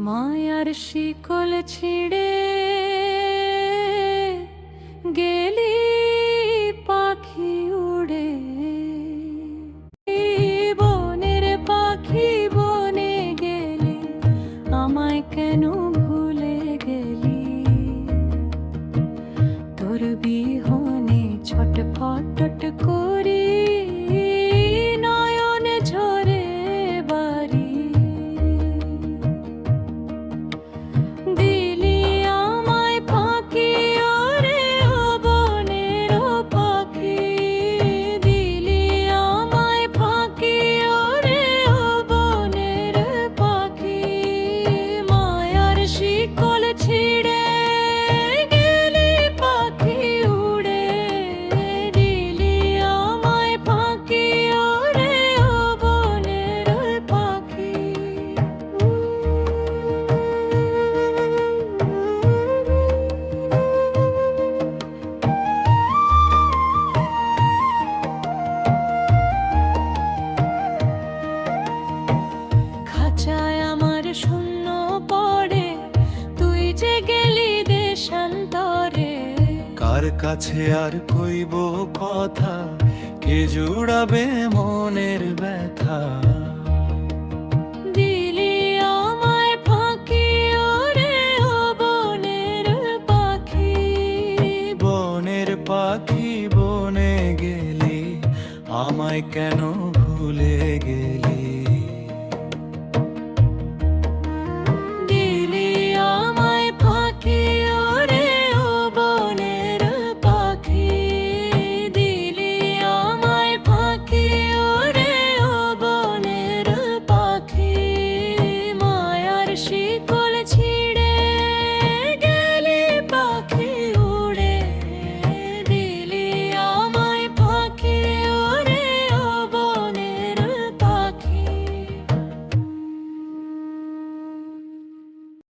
মায়ার শিকল ছিঁড়ে গেলি পাখি উড়ে, বনের পাখি বনে গেলি, আমায় কেন ভুলে গেলি? তোর বিহনে ছটফট করি, নয়ন ঝরে বাড়ি। দিলি আমায় ফাঁকি ওরে ও বনের পাখি, দিলি আমায় ফাঁকি ওরে ও বনের পাখি। মায়ার শিকল ছিঁড়ে গেলি পাখি উড়ে, দিলি আমায় ফাঁকি ওরে ও বনের পাখি। খাঁচায় আমার শূন্য পড়ে, তুই যে গেলি দেশান্তরে। কার কাছে আর কইব কথা, কে জুড়াবে মনের ব্যথা?